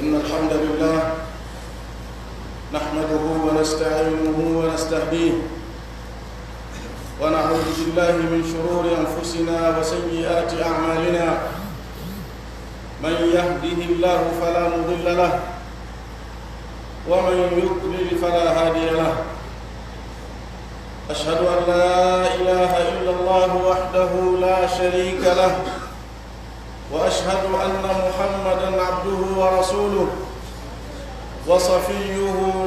إن الحمد لله نحمده ونستعينه ونستهديه ونعوذ بالله من شرور أنفسنا وسيئات أعمالنا من يهده الله فلا مضل له ومن يضلل فلا هادي له أشهد أن لا إله إلا الله وحده لا شريك له وأشهد أن محمدًا عبده ورسوله وصفيه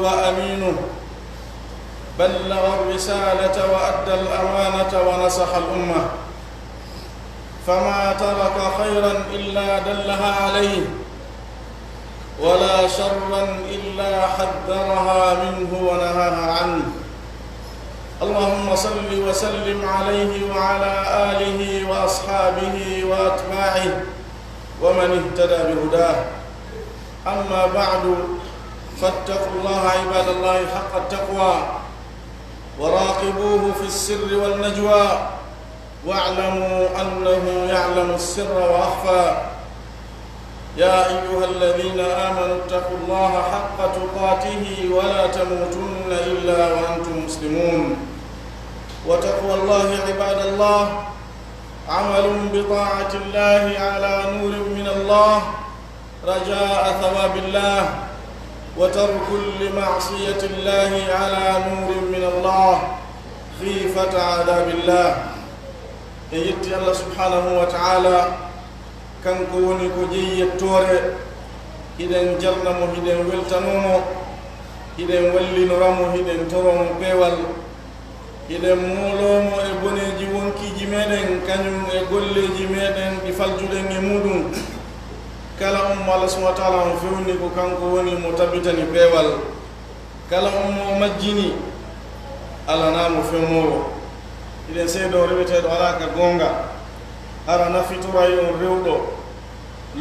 وأمينه بلغ الرسالة وأدى الأمانة ونصح الأمة فما ترك خيرًا إلا دلها عليه ولا شرًا إلا حذرها منه ونهاها عنه اللهم صل وسلم عليه وعلى آله وأصحابه وأتباعه ومن اهتدى بهداه أما بعد فاتقوا الله عباد الله حق التقوى وراقبوه في السر والنجوى واعلموا أنه يعلم السر وأخفى يا أيها الذين آمنوا اتقوا الله حق تقاته ولا تموتن إلا وأنتم مسلمون وتقوى الله عباد الله عمل بطاعة الله على نور من الله رجاء ثواب الله وترك لمعصية الله على نور من الله خيفة عذاب الله يتي الله سبحانه وتعالى كان كوني كجي يتوري هدن جرنمو هدن ولتنومو هدن ولي نرمو هدن ترمو بيوال هدن مولومو ابونيجي وانكيجي ميدن كانيوم اغوليجي ميدن دي فالجودن يمودون kala Allah subhanahu wa ta'ala on fewni ko kanko woni mo tabitani beewal kala mo majjini ala namo fewmowo iden seedo rewetedo alaka gonga ara nafitura yon rewdo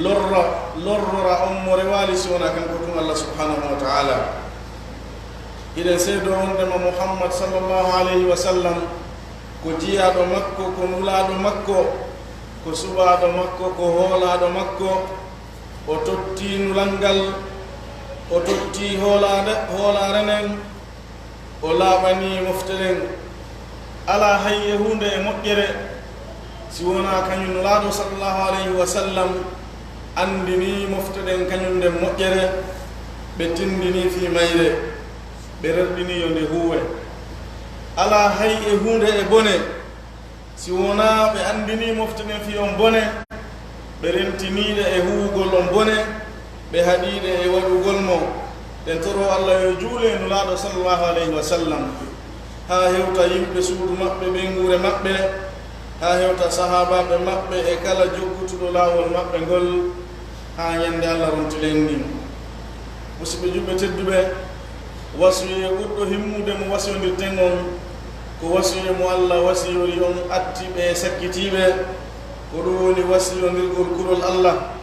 lorra mo rewali sona kanko tum Allah subhanahu wa ta'ala iden seedo on de Muhammad sallallahu alaihi wasallam ko jiyaado makko ko nulaado makko ko subaado makko ko hoolaado makko o totti nulangal o totti hoolare nen o laaɓani mofteren ala hayye hunde e moƴƴere si wona kañum laaɗo sallallahu alayhi wa sallam andini mofteden kañum nden moƴƴere ɓe tindini fi mayre ɓe rerɗini yo nde huuwe ala hay e hunde e bone si wona ɓe andini mofteden fi on bone ɓe rentiniiɗe e huwugol on bone ɓe haɗiiɗe e waɗugol mo ɗen toro Allah yo juule no laaɗo sallallahu alayhi wa sallam haa hewta yimɓe suudu maɓɓe ɓe nguure maɓɓe haa hewta sahabaɓe maɓɓe e kala joggutuɗo laawol maɓɓe ngol haa ñannde Allah rontilen ndin musidɓe juɓɓe tedduɓe wasiye ɓurɗo himmude mo wasiyondirten on ko wasiye mo Allah wasiyori on attiɓe e sakkitiiɓe ko ɗum woni wasiyondirgol kurol Allah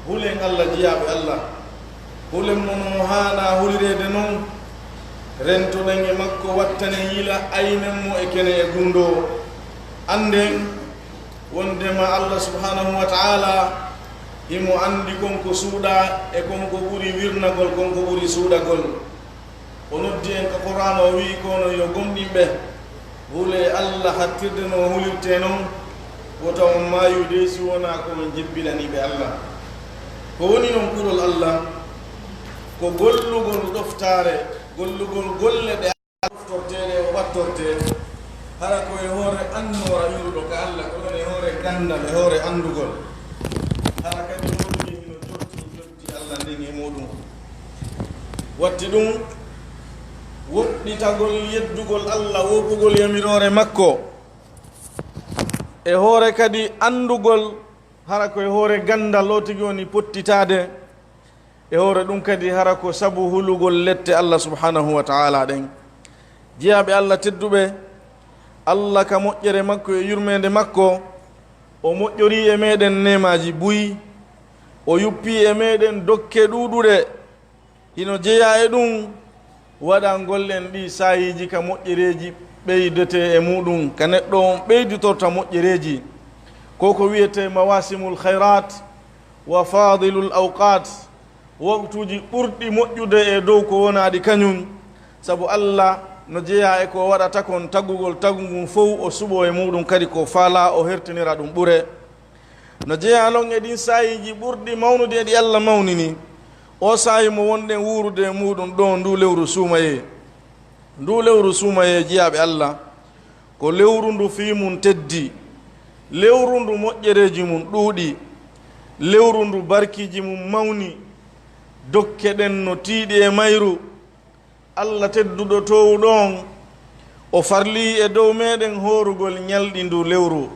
hulen Allah jiyaaɓe Allah hulen mono haana hulirede noon rentoɗen e makko wattane yiila aynen mo e kene e gundo anden wondema Allah subhanahu wa ta'ala himo andi konko suuɗa e konko ɓuri wirnagol konko ɓuri suuɗagol o noddi en ka Qur'an o wi kono yo gomɗinɓe hule Allah hattirde no hulirte noon woto on maayude si wona ko on jebbilaniɓe Allah ko woni noon kurol Allah ko gollugol ɗoftare gollugol golle ɗe ɗoftorteɗe o ɓattorte hara ko e hoore annora yuruɗo ka Allah ko ɗon e hoore gandal e hoore andugol hara kadi woni hino jotti Allah nden e muɗum watti ɗum woɗɗitagol yeddugol Allah woɓugol yamirore makko e hoore kadi andugol hara ko e hoore gandal o tigi woni pottitade e hoore ɗum kadi hara ko sabu hulugol lette Allah subhanahu wa ta'ala ɗen jiyaɓe Allah tedduɓe Allah ka moƴƴere makko e yurmede makko o moƴƴori e meɗen nemaji buyi o yuppi e meɗen dokke ɗuɗuɗe hino jeeya e ɗum waɗa gollen ɗi sayiji ka moƴƴereji ɓeydete e muɗum ka neɗɗo on ɓeyditorta moƴƴereji koko wiyete mawasimul khairat wa fadilul awqat waktuji ɓurɗi moƴƴude e dow ko wonaɗi kañum sabu Allah no jeeya e ko waɗata kon taggugol taggugum fof o suɓo e muɗum kadi ko faala o hertinira ɗum ɓure no jeeya noon e ɗin sayiji ɓurɗi mawnude e ɗi Allah mawnini o sayi mo wonɗen wuurude e muɗum ɗo ndu lewru suumaye ndu lewru suumaye jeeyaɓe Allah ko lewru ndu fiimum teddi lewru ndu moƴƴereji mum ɗuuɗi lewru ndu barkiji mum mawni dokke ɗen no tiiɗi e mayru Allah tedduɗo towɗon o farli e dow meɗen horugol ñalɗi ndu lewru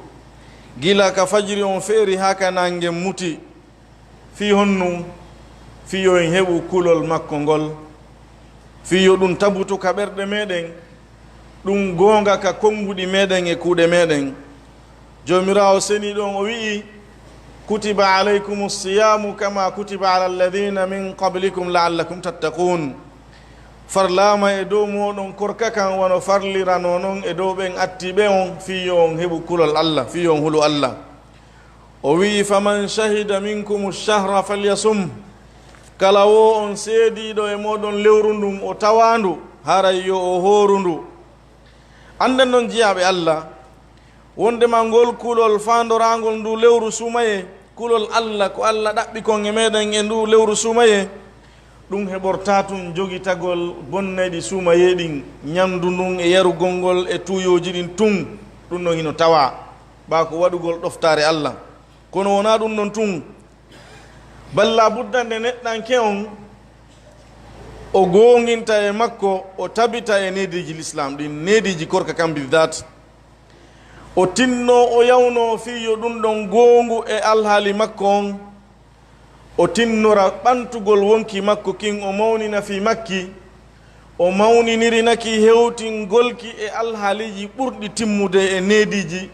gila ka fajiri on feeri ha ka nangue muti fi honnu fiyo en heɓu kulol makko ngol fiyo ɗum tabutu ka ɓerɗe meɗen ɗum gonga ka konguɗi meɗen e kuuɗe meɗen jomirawo seni ɗon o wi'i kutiba alaykum siyamu kama kutiba ala alladhina min qablikum la'allakum tattaqun farlama e dow moɗon korka kan wono farlirano noon e dow ɓen attiɓe on fiyo on heɓu kulol Allah fiyo on hulu Allah o wi'i faman shahida minkum ash-shahra falyasum kala wo on seediɗo e moɗon lewru ndum o tawandu haray yo o horu ndu anden noon jiyaɓe Allah wondema ngol kulol fandorangol ndu lewru sumaye kulol Allah ko Allah ɗaɓɓi kon e meɗen e ndu lewru sumaye ɗum heɓorta tun jogitagol bonneɗi sumaye ɗin ñamdu ndun e yarugol ngol e tuyoji ɗin tun ɗum noon hino tawa ɓa ko waɗugol ɗoftare Allah kono wona ɗum noon tun balla buddande neɗɗanke on o gonginta e makko o tabita e nediji l'islam ɗin nediji korka kam bidat o tinno o yawno fiyo ɗum ɗon gongu e alhaali makko on o tinnora ɓantugol wonki makko kin o mawnina fi makki o mawninirinaki hewtingolki e alhaaliji ɓurɗi timmude e nediji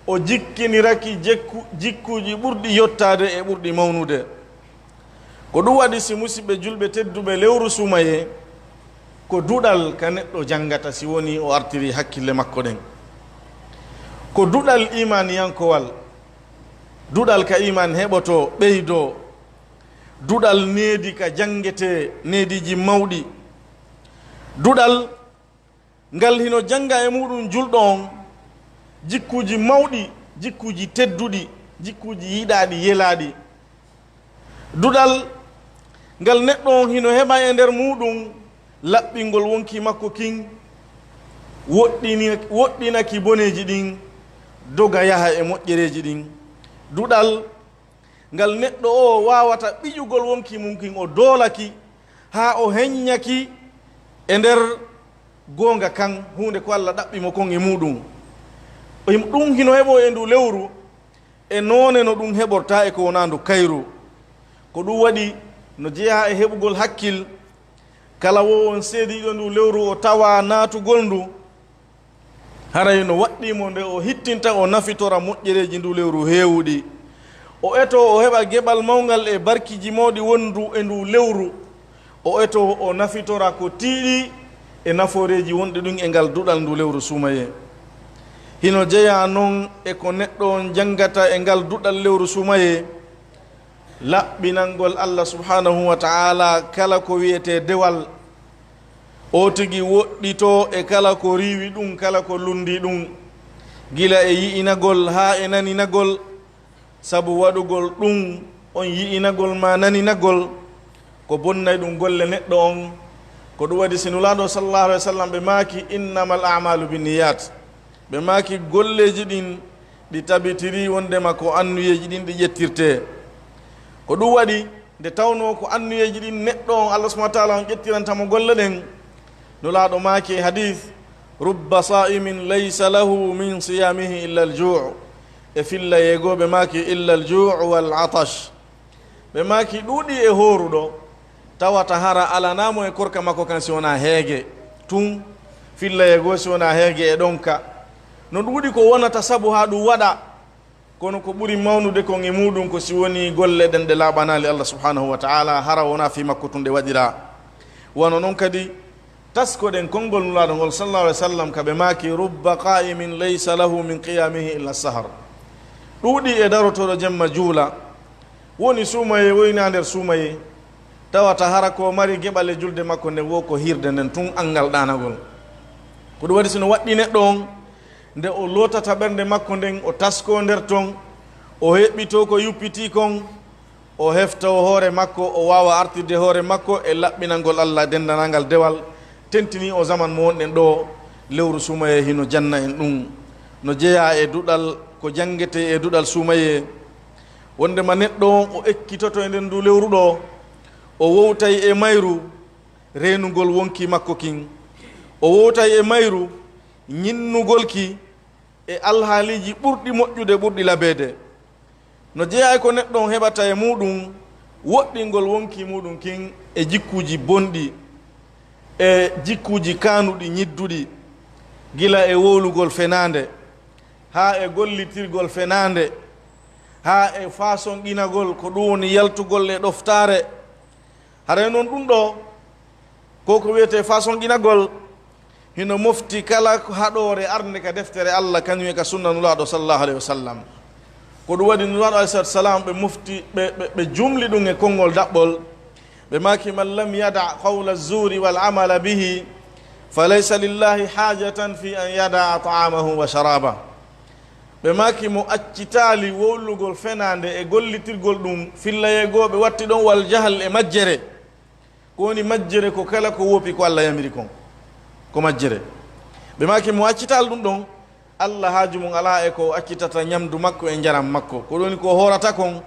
o jikkiniraki jikkuji ɓurɗi yottade e ɓurɗi mawnude ko ɗum waɗi si musidɓe julɓe tedduɓe lewru sumaye ko duɗal ka neɗɗo jangata si woni o artiri hakkille makko ɗen ko duɗal imaniyankowal duɗal ka iman heɓoto ɓeydo duɗal needi ka jangete neediji mawɗi duɗal ngal hino janga e muɗum julɗo on jikkuji mawɗi jikkuji tedduɗi jikkuji yiɗaɗi yelaɗi duɗal ngal neɗɗo on hino heɓa e nder muɗum laɓɓingol wonki makko kin woɗɗinaki boneji ɗin doga yaha e moƴƴereji ɗin duɗal ngal neɗɗo o wawata ɓiƴugol wonki mum kin o doolaki ha o heññaki e nder gonga kan hunde ko Allah ɗaɓɓimo kon e muɗum ɗum hino heɓo e ndu lewru e noone no ɗum heɓorta e ko wona ndu kayru ko ɗum waɗi no jeeya e heɓugol hakkil kala wo on seediɗo ndu lewru o tawa naatugol ndu haray no waɗɗimo nde o hittinta o nafitora moƴƴereji ndu lewru heewuɗi o eto o heɓa geɓal mawgal e barkiji mawɗi wondu e ndu lewru o eto o nafitora ko tiiɗi e naforeji wonɗi ɗum e ngal duɗal ndu lewru sumaye hino jeeya noon e ko neɗɗo on jangata e ngal duɗal lewru sumaye laɓɓinangol Allah subhanahu wa ta'ala kala ko wiyete dewal o tigi woɗɗito e kala ko riwi ɗum kala ko lundi ɗum gila e yi'inagol ha e naninagol sabu waɗugol ɗum on yi'inagol ma naninagol ko bonnay ɗum golle neɗɗo on ko ɗum waɗi sinulaɗo sallallahu alaihi wa sallam ɓe maaki innamal a'malu binniyat ɓe maaki golleji ɗin ɗi tabitiri wondema ko annuyeji ɗin ɗi ƴettirte ko ɗum waɗi nde tawno ko annuyeji ɗin neɗɗo on Allah subhanahu wa ta'ala on ƴettirantamo golle ɗen nulaɗo maaki hadith rubba sa'imin laysa lahu min siyamihi illa al-ju' e filla yegoɓe maaki illa al-ju' wal atash ɓe maaki ɗuuɗi e horuɗo tawata hara alanamo e korka makko kan si wona heege tun filla yego si wona heege e ɗonka no ɗuuɗi ko wonata sabu ha ɗum waɗa kono ko ɓuri mawnude kon e muɗum ko si woni golle ɗen ɗe laaɓanali Allah subhanahu wa ta'ala hara wona fi makko tun ɗe waɗira wono noon kadi taskoɗen konngol nulaɗo ngol sallallahu alaihi wa sallam kaɓe maaki rubba qa'imin laysa lahu min qiyamihi illa sahar ɗuuɗi e darotoɗo jemma juula woni suumaye woyna nder suumaye tawata hara ko mari geɓal e julde makko nde wo ko hirde nden tun angal ɗanagol ko ɗum waɗi sino waɗɗi neɗɗo on nde o lotata ɓernde makko nden o tasko nder ton o heɓɓito ko yuppiti kon o hefta o hoore makko o wawa artirde hoore makko e laɓɓinalngol Allah dendanalngal dewal tentini o zaman mo wonɗen ɗo lewru sumaye hino janna en ɗum no jeeya e duɗal ko jangete e duɗal sumaye wondema neɗɗo on o ekkitoto e nden ndu lewru ɗo o wowtay e mayru renugol wonki makko kin o wowtay e mayru ñinnugol ki e alhaaliji ɓurɗi moƴƴude ɓurɗi labeede no jeeya e ko neɗɗo on heɓata e muɗum woɗɗingol wonki muɗum kin e jikkuji bonɗi e jikkuji kanuɗi ñidduɗi gila e wowlugol fenande ha e gollitirgol fenande ha e façon ɗinagol ko ɗum woni yaltugol e ɗoftare hara noon ɗum ɗo koko wiyete façon ɗinagol hino mofti kala haɗore arde ka deftere Allah kañum e ka sunna nulaɗo sallallahu alayhi wa sallam ko ɗum waɗi nulaɗo alayhi salam ɓe mofti ɓe jumli ɗum e konngol daɓɓol ɓe maki man lam yada qawla zuri wal amala bihi falaysa lillahi hajatan fi an yada ta'amahu wa sharaba ɓe maki mo accitali wowlugol fenande e gollitirgol ɗum fillayegoɓe watti ɗon wal jahal e majjere ko woni majjere ko kala ko wopi ko Allah yamiri kon ko majjere ɓe maki mo accital ɗum ɗon Allah haaju mum ala e ko accitata ñamdu makko e jaram makko ko ɗoni ko horata kon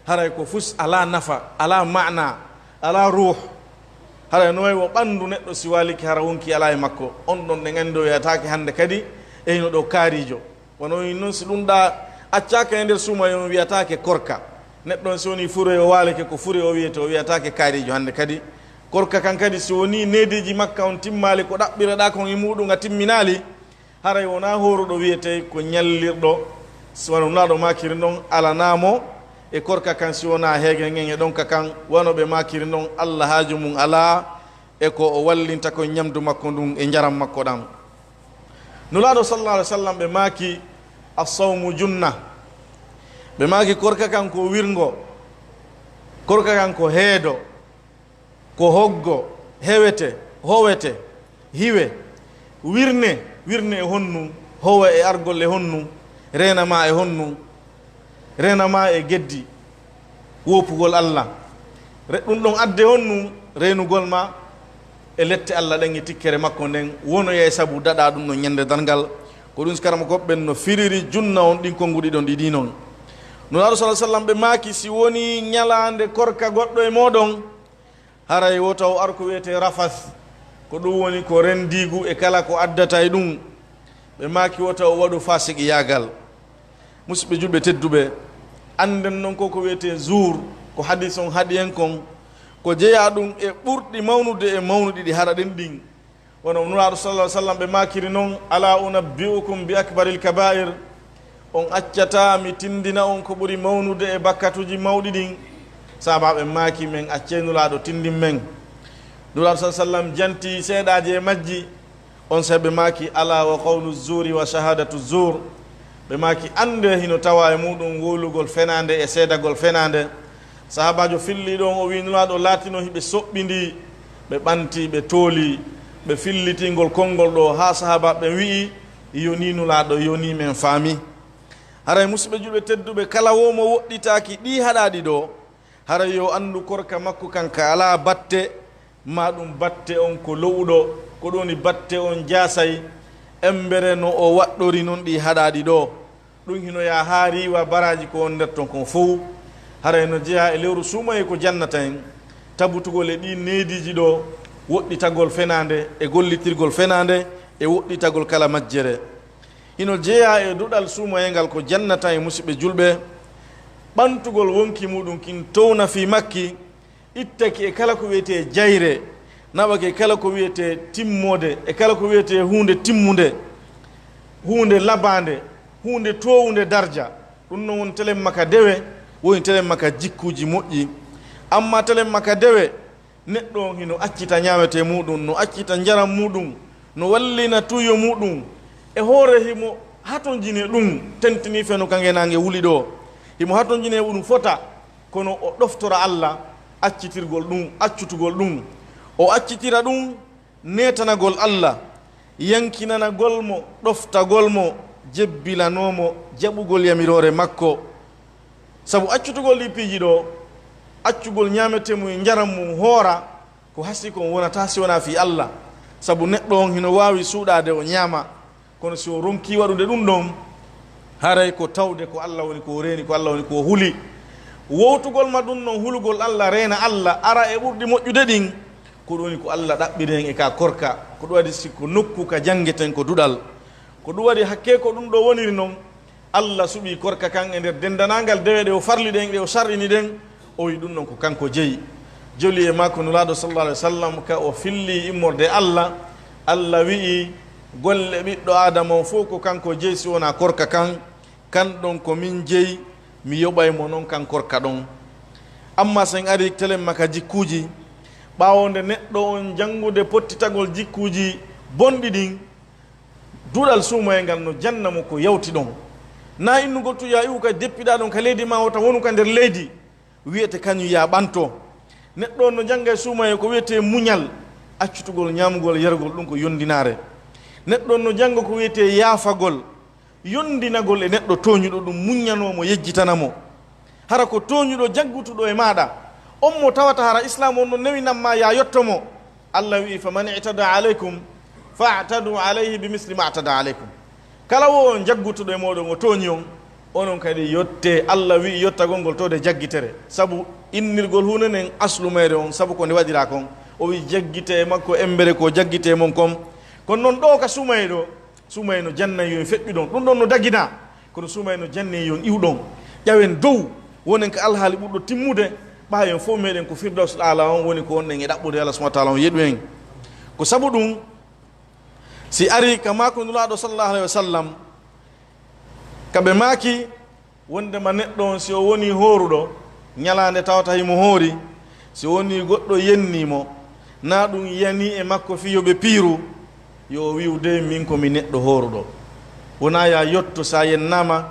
haray ko fus ala nafa ala mana ala ruh haray no way wo ɓandu neɗɗo si waliki hara wonki ala e makko on ɗon ɗe gandi o wiyatake hande kadi e hino ɗo kaarijo wono noon si ɗum ɗa accaka e nder suuma on wiyatake korka neɗɗo on si woni fure o walike ko fure o wiyete o wiyatake kaarijo hande kadi korka kan kadi si woni nediji makka on timmali ko ɗaɓɓireɗa kon e muɗum a timminali haray wona horuɗo wiyete ko ñallirɗo wono naɗo makiri ɗon alanamo e korka kan si wona heege gen e ɗon ka kan wono ɓe makiri ɗon Allah haaju mum ala e ko o wallinta ko ñamdu makko ndun e jaram makko ɗam nulaɗo sallallahu alih w sallam ɓe maaki assawmu junna ɓe maaki korka kan ko wirgo korka kan ko heedo ko hoggo hewete howete hiwe wirne e honnu howa e argol e honnu renama e honnu renama e geddi wopugol Allah ɗum ɗon adde honnu renugol ma e lette Allah ɗen e tikkere makko nden wonoye sabu daɗa ɗum ɗon ñande dargal ko ɗum karama goɓɓen no firiri junna on ɗin konguɗi ɗon ɗiɗi noon nuraɗo sa sallam ɓe maaki si woni ñalande korka goɗɗo e moɗon haray wo taw arko wiyete rafas ko ɗum woni ko rendigu e kala ko addata e ɗum ɓe maaki wo taw waɗu fasiki yagal musidɓe julɓe tedduɓe anden noon koko wiyete jour ko hadis on haaɗi en kon ko jeeya ɗum e ɓurɗi mawnude e mawnuɗi ɗi haɗa ɗen ɗin wono nuraɗo sallah sallam ɓe makiri noon ala unabbi'ukum bi akbaril kaba'ir on accata mi tindina on ko ɓuri mawnude e bakkatuji mawɗi ɗin sabaɓe maaki men acce nuraɗo tindin men nuraɗo sa sallam janti seeɗaji e majji on saɓe maaki ala wa qawlu zuri wa shahadatu zur ɓe maaki ande hino tawa e muɗum wolugol fenande e seedagol fenande sahabajo filli ɗon o wi nuraɗo laatino hiɓe soɓɓindi ɓe ɓanti ɓe tooli ɓe fillitingol konngol ɗo ha sahabaɓe wi'i yoni nuraɗo yoni men faami haray musidɓe julɓe tedduɓe kala womo woɗɗitaki ɗi haɗaɗi ɗo haray yo andu korka makko kanka ala batte ma ɗum batte on ko lowɗo ko ɗoni batte on jasay embere no o waɗɗori noon ɗi haɗaɗi ɗo ɗum hinoya ha riwa baraji ko on nder ton kon fof haray no jeeya e lewru suumaye ko jannata en tabutugol e ɗi neediji ɗo woɗɗitagol fenande e gollitirgol fenande e woɗɗitagol kala majjere hino jeeya e duɗal suumayengal ko jannata e musidɓe julɓe ɓantugol wonki muɗum kin towna fi makki ittaki e kala ko wiyete jayre naɓake kala ko wiyete timmode e kala ko wiyete hunde timmude hunde labande hunde towunde darja ɗum noon woni telen maka dewe woni telen maka jikkuji moƴƴi amma telen maka dewe neɗɗo hino accita ñawete muɗum no accita jaram muɗum no wallina tuyo muɗum e hoore himo hatojine ɗum tentini feno kange nange wuli ɗo himo hatojine ɗum fota kono o ɗoftora Allah accitirgol ɗum accutugol ɗum o accitira ɗum netanagol Allah yankinanagol mo ɗoftagol mo jebbilanomo jaɓugol yamirore makko sabu accutugol ɗi piiji ɗo accugol ñamete mum jaram mum hoora ko hasi kon wonata si wona fi Allah sabu neɗɗo on hino wawi suuɗade o ñaama kono si o ronki waɗude ɗum ɗon haray ko tawde ko Allah woni ko reeni ko Allah woni ko huli wowtugol ma ɗum noon hulugol Allah reena Allah ara e ɓurɗi moƴƴude ɗin ko ɗum woni ko Allah ɗaɓɓiri hen e ka korka ko ɗum waɗi sikko nokku ka jangueten ko duɗal ko ɗum waɗi hakke ko ɗum ɗo woniri noon Allah suɓi korka kan e nder dendanagal dewe ɗe o farli ɗen ɗe o sarrini ɗen o wi ɗum ɗon ko kanko jeeyi joli e makko nulaɗo sallallah alih wa sallam ka o filli immorde Allah Allah wi'i golle ɓiɗɗo adama o fof ko kanko jeeyi si wona korka kan ɗon ko min jeeyi mi yoɓaymo noon kan korka ɗon amma sen ari telen maka jikkuji ɓawonde neɗɗo on jangude pottitagol jikkuji bonɗi ɗin duɗal suumoye ngal no jannamo ko yawti ɗon na innugol tuya iwu ka deppiɗa ɗon ka leydi ma wota wonu ka nder leydi wiyete kañum ya ɓanto neɗɗo no jangga e suumoye ko wiyete muñal accutugol ñamugol yargol ɗum ko yondinare neɗɗo no jangga ko wiyete yaafagol yondinagol e neɗɗo toñuɗo ɗum muññanomo yejjitanamo hara ko toñuɗo jaggutuɗo e maɗa on mo tawata hara islam on no newinanma ya yettomo Allah wi faman itada aleykum fa'tadu alayhi bimisli ma atada aleykum kala wo on jaggutuɗo e moɗon o toñi on onon kadi yotte Allah wi yottagol ngol tode jaggitere sabu innirgol hunde nen aslu mere on sabu ko nde waɗira kon o wi jaggite e makko embere ko jaggite mon kon kono noon ɗo ka sumaye ɗo sumaye no jannayi yon feƴƴi ɗon ɗum ɗon no dagina kono sumaye no jannayi yon iwɗon ƴawen dow wonen ko alhaali ɓurɗo timmude ɓayon fof meɗen ko firdaus ala on woni ko wonɗen e ɗaɓɓude Allah subahana taala on yeɗu en ko sabu ɗum si ari ka mako nulaɗo sallallahu alayhi wa sallam kaɓe maaki wondema neɗɗo on si o woni hooruɗo ñalande tawata himo hoori si woni goɗɗo yennimo na ɗum yani e makko fiyoɓe piiru yo wiwde min komi neɗɗo hooruɗo wona ya yotto sa yennama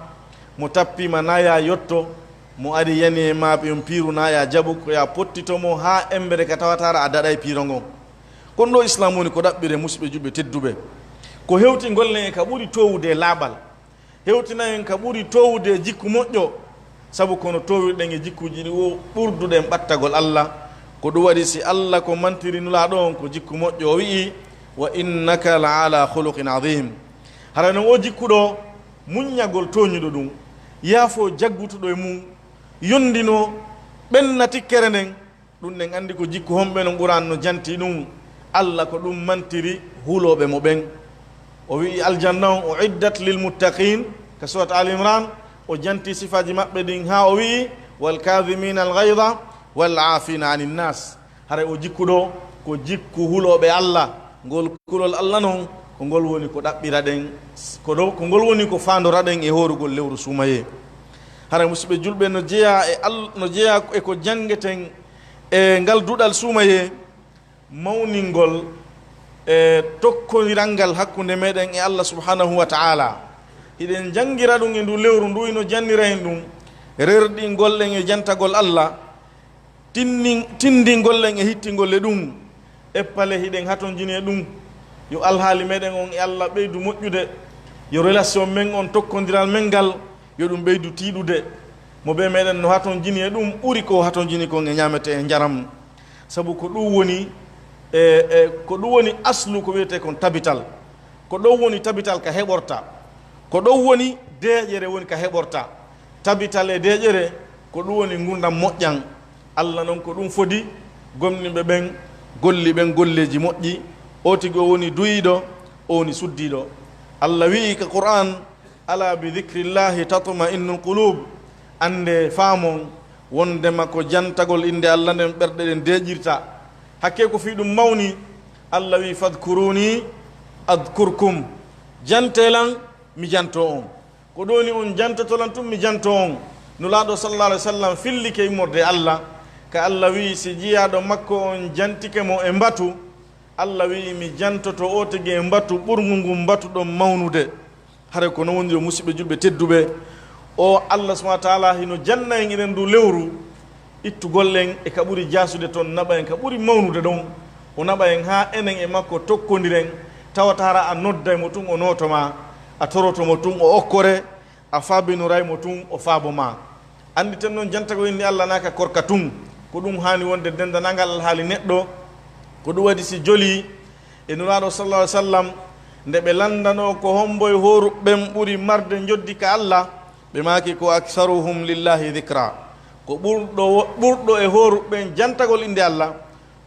mo tappima na ya yotto mo ari yani e maɓe on piiru na ya jaɓu ko ya pottitomo ha embere ka tawatara a daɗa e piiro ngon kono ɗo islam woni ko ɗaɓɓire musidɓe juɓɓe tedduɓe ko hewti gollen e ka ɓuuri towude laaɓal hewtina en ka ɓuuri towude jikku moƴƴo sabu kono towirɗen e jikkuji ɗi o ɓurduɗen ɓattagol Allah ko ɗum waɗi si Allah ko mantiri nulaɗo on ko jikku moƴƴo o wi'i wa innaka la ala khuluqin adim hara noon o jikkuɗo muññagol toñuɗo ɗum yaafo jaggutuɗo e mum yondino ɓenna tikkere nden ɗum nden andi ko jikku homɓe no ɓuran no janti ɗum Allah ko ɗum mantiri huuloɓe mo ɓen o wi'i aljanna on o iddat lil muttaqin ka surat al imran o janti sifaji maɓɓe ɗin ha o wi'i wal kadhimina al ghayda wal afina anin nas hara o jikkuɗo ko jikku huuloɓe Allah ngol kulol Allah noon ko ngol woni ko ɗaɓɓira ɗen ko ngol woni ko fandora ɗen e horugol lewru sumaye hara musidɓe julɓe no jeeya no jeeya e ko jangeten e ngal duɗal sumaye mawningol e tokkodirangal hakkunde meɗen e Allah subhanahu wa ta'ala hiɗen jangira ɗum e ndu lewru ndu ino jannira hen ɗum rerɗingol ɗen e jantagol Allah tindingol ɗen e hittingol e ɗum eppale hiɗen haton jini e ɗum yo alhaali meɗen on e Allah ɓeydu moƴƴude yo relation men on tokkodiral men ngal yo ɗum ɓeydu tiiɗude mo ɓe meɗen no haton jini e ɗum ɓuri ko haton jini kon e ñamete e jaram sabu ko ɗum woni ko ɗum woni aslu ko wiyete kon tabital ko ɗon woni tabital ka heɓorta ko ɗon woni deeƴere woni ka heɓorta tabital e deeƴere ko ɗum woni gurdam moƴƴan Allah noon ko ɗum fodi gomniɓe ɓen golli ɓen golleji moƴƴi o tigi o woni duyiɗo o woni suddiɗo Allah wi'i ka Qur'an ala bi dhikrillahi tatma innul qulub ande faamon wondema ko jantagol inde Allah nden ɓerɗe ɗen deeƴirta hakke ko fi ɗum mawni Allah wi fadkuruni adkurkum jantelan mi janto on ko ɗoni on jantotolan tum mi janto on nulaɗo sallallahu alaihi wasallam fillike immorde Allah ka Allah wi si jiyaɗo makko on jantike mo e mbatu Allah wi mi jantoto o tigi e mbatu ɓurgu ngu mbatu ɗon mawnude hare ko non woniri musidɓe julɓe tedduɓe o Allah subhanahu wa ta'ala hino janna en eɗen ndu lewru ittugollen e ka ɓuri jasude toon naɓa en ka ɓuri mawnude ɗon o naɓa en ha enen e makko tokkodiren tawata hara a nodday mo tun o notoma a torotomo tun o okkore a fabinuraymo tun o faabo ma andi ten noon jantago indi Allah naka korka tun ko ɗum hani wonde dendanagal alhaali neɗɗo ko ɗum waɗi si joli e nuraɗo sallallahu alaihi wasallam nde ɓe landano ko homboye horuɓɓen ɓuri marde joddi ka Allah ɓe maki ko aksaruhum lillahi dhikra ko ɓurɗo e horuɓɓen jantagol inde Allah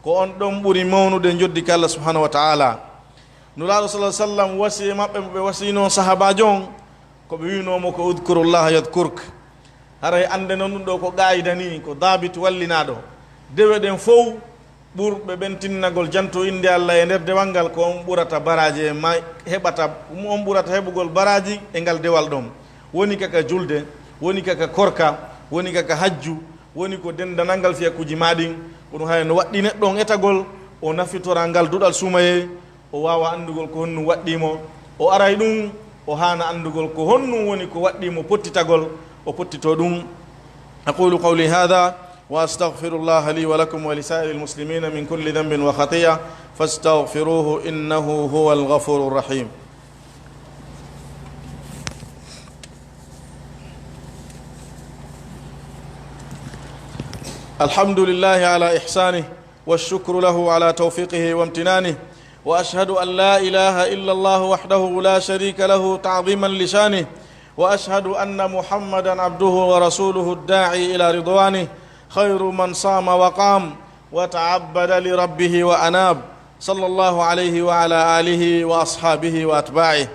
ko on ɗon ɓuri mawnude joddi ka Allah subhanahu wa ta'ala nuraɗo sallallahu alaihi wasallam wasi e maɓɓe ɓe wasino sahabajo on ko ɓe winomo ko udkurullaha yadkurk haray ande noon ɗum ɗo ko qa'ida ni ko dabit wallinaɗo dewe ɗen fof ɓurɓe ɓen tinnagol janto inde Allah e nder dewal ngal ko on ɓurata baraji e ma heɓata on ɓurata heɓugol baraji e ngal dewal ɗon woni kaka julde woni kaka korka woni kaka hajju woni ko dendanal fiyakuji maɗin ko ɗum hay no waɗɗi neɗɗo on etagol o nafitora ngal duɗal sumaye o wawa andugol ko honnum waɗɗimo o aray ɗum o hana andugol ko honnum woni ko waɗɗimo pottitagol o pottito ɗum aqulu qawli hadha wa astaghfirullah li wa lakum wa lisa'iril muslimina min kulli dhanbin wa khati'a fastaghfiruhu innahu huwal ghafurur rahim الحمد لله على إحسانه والشكر له على توفيقه وامتنانه وأشهد أن لا إله إلا الله وحده لا شريك له تعظيما لشانه وأشهد أن محمدا عبده ورسوله الداعي إلى رضوانه خير من صام وقام وتعبد لربه وأناب صلى الله عليه وعلى آله وأصحابه وأتباعه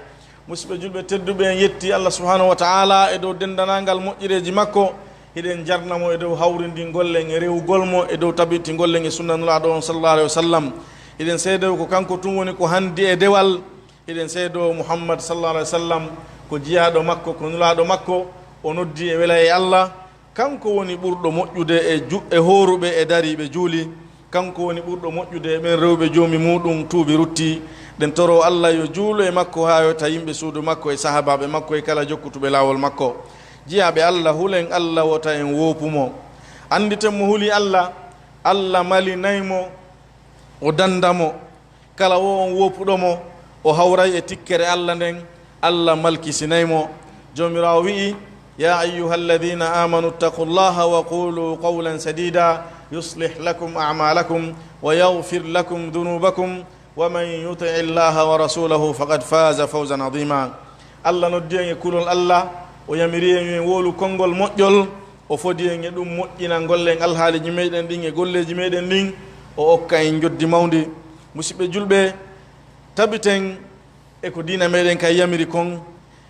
مسبة جلبة تدبين يتي الله سبحانه وتعالى إدو دندنانغال مؤجري مكو hiɗen jarnamo e dow hawrindi gollen e rewugolmo e dow tabiti gollen e sunnanulaɗo on sallallahu alaihi wasallam hiɗen seedow ko kanko tun woni ko handi e dewal hiɗen seedow Muhammad sallallahu alaihi wasallam ko jiyaɗo makko ko nulaɗo makko o noddi e wela e Allah kanko woni ɓurɗo moƴƴude e horuɓe e dariɓe juuli kanko woni ɓurɗo moƴƴude e ɓen rewɓe joomi muɗum tuubi rutti ɗen toro Allah yo juulo e makko ha yota yimɓe suudu makko e sahabaɓe makko e kala jokkutuɓe lawol makko jiyaɓe Allah hulen Allah wota en wopumo anditen mo huli Allah Allah malinaymo o dandamo kala wo on wopuɗomo o hawray e tikkere Allah nden Allah malkisinaymo jomirawo wi'i ya ayyuha alladhina amanu ittaqullaha wa qulu qawlan sadida yuslih lakum a'malakum wa yaghfir lakum dhunubakum wa man yuti' illaha wa rasulahu faqad faza fawzan adima Allah noddi en e kulol Allah o yamiri en wolu konngol moƴƴol o fodi en e ɗum moƴƴina gollen alhaaliji meɗen ɗin e golleji meɗen ɗin o okka en joddi mawdi musidɓe julɓe tabiten e ko diina meɗen kay yamiri kon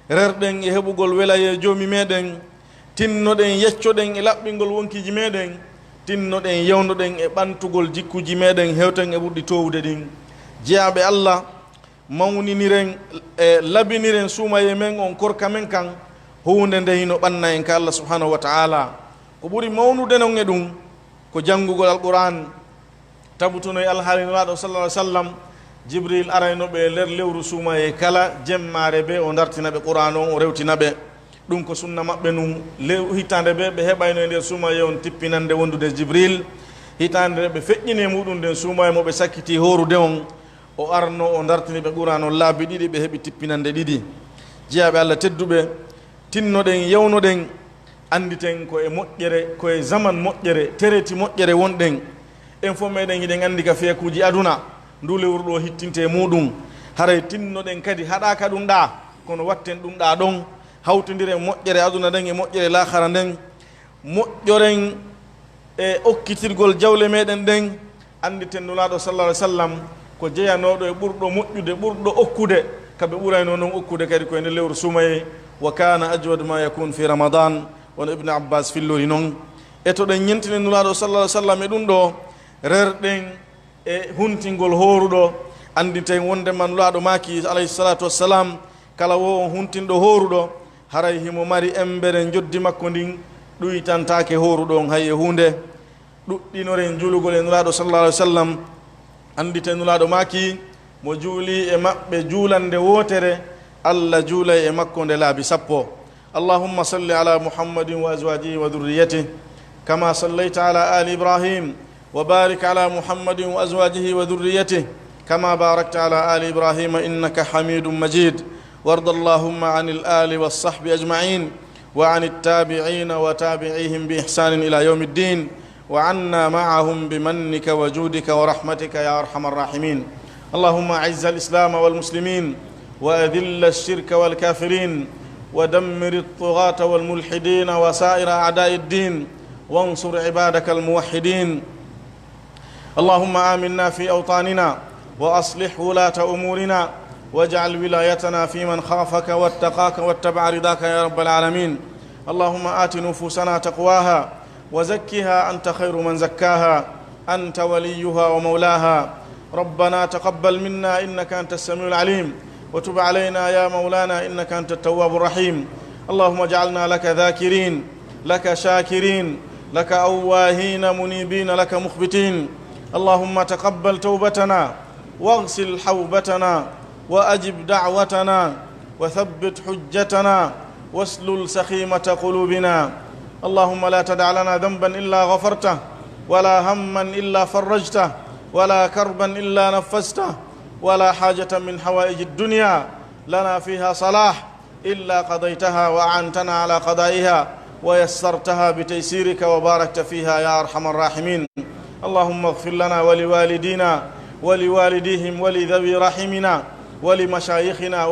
rerɗen e heɓugol welaye joomi meɗen tinnoɗen yeccoɗen e laɓɓingol wonkiji meɗen tinnoɗen yewnoɗen e ɓantugol jikkuji meɗen hewten e ɓurɗi towde ɗin jeyaɓe Allah mawniniren e labiniren suumaye men on korka men kan hunde nde hino ɓanna en ka Allah subhanahu wa ta'ala ko ɓuri mawnude non e ɗum ko janngugol alquran tabutuno e alhaalinoɗo sallallahu alaihi wasallam jibril araynoɓe nder lewru suuma e kala jemmare ɓe o dartinaɓe qur'an on o rewtinaɓe ɗum ko sunna maɓɓe num hitande ɓe ɓe heɓayno e nder suuma e on tippinande wondude jibril hitande nde ɓe feƴƴine muɗum nden suuma e mo ɓe sakkiti horude on o arno o dartiniɓe qur'an on laabi ɗiɗi ɓe heɓi tippinande ɗiɗi jeyaɓe Allah tedduɓe tinnoɗen yewnoɗen anditen ko e moƴƴere koye zaman moƴƴere tereti moƴƴere wonɗen en fof meɗen hiɗen andi ka feekuji aduna ndu lewru ɗo hittinte muɗum haray tinnoɗen kadi haɗaka ɗum ɗa kono watten ɗum ɗa ɗon hawtodiren moƴƴere aduna nden e moƴƴere lahara nden moƴƴoren e okkitirgol jawle meɗen nden anditen nulaɗo sallallahu alaihi wasallam ko jeyanoɗo e ɓurɗo moƴƴude ɓurɗo okkude kaɓe ɓurayno noon okkude kadi koye nde lewru sumaye wa kana ajwad ma yakun fi ramadan wono ibne abbas fillori noon e to ɗen ñentine nulaɗo sallallahu alaihi wasallam e ɗum ɗo rerɗen e huntingol horuɗo anditen wondema nulaɗo maki alayhi salatu wassalam kala wo on huntinɗo horuɗo haray himo mari embere joddi makko ndin ɗuytantake horuɗo on hay e hunde ɗuɗɗinoren julugol e nulaɗo sallallahu alaihi wasallam anditen nulaɗo maki mo juuli e maɓɓe juulande wotere Allah juulay e makko nde laabi sappo allahumma salli ala muhammadin wa azwajihi wa dhurriyyatihi كما صليت على آل إبراهيم وبارك على محمد وأزواجه وذريته كما باركت على آل إبراهيم إنك حميد مجيد. وارض اللهم عن الآل والصحب أجمعين وعن التابعين وتابعيهم بإحسان إلى يوم الدين، وعنا معهم بمنك وجودك ورحمتك يا أرحم الراحمين. اللهم أعز الإسلام والمسلمين وأذل الشرك والكافرين ودمر الطغاة والملحدين وسائر أعداء الدين، وانصر عبادك الموحدين. اللهم آمنا في أوطاننا وأصلح ولاة أمورنا، واجعل ولايتنا في من خافك واتقاك واتبع رضاك يا رب العالمين. اللهم آت نفوسنا تقواها وزكها أنت خير من زكاها، أنت وليها ومولاها. ربنا تقبل منا إنك أنت السميع العليم، وتب علينا يا مولانا إنك أنت التواب الرحيم. اللهم اجعلنا لك ذاكرين، لك شاكرين، لك أواهين منيبين، لك مخبتين. اللهم تقبل توبتنا واغسل حوبتنا وأجب دعوتنا وثبت حجتنا واسلل سخيمة قلوبنا. اللهم لا تدع لنا ذنبا إلا غفرته، ولا هما إلا فرجته، ولا كربا إلا نفسته، ولا حاجة من حوائج الدنيا لنا فيها صلاح إلا قضيتها وأعنتنا على قضائها ويسرتها بتيسيرك وباركت فيها يا أرحم الراحمين. اللهم اغفر لنا ولوالدينا ولوالديهم ولذوي رحمنا ولمشايخنا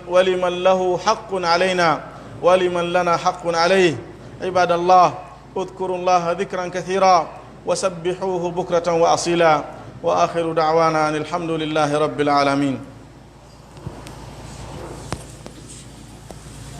ولمن له حق علينا ولمن لنا حق عليه. عباد الله، اذكروا الله ذكرا كثيرا وسبحوه بكرة وأصيلا، وآخر دعوانا أن الحمد لله رب العالمين.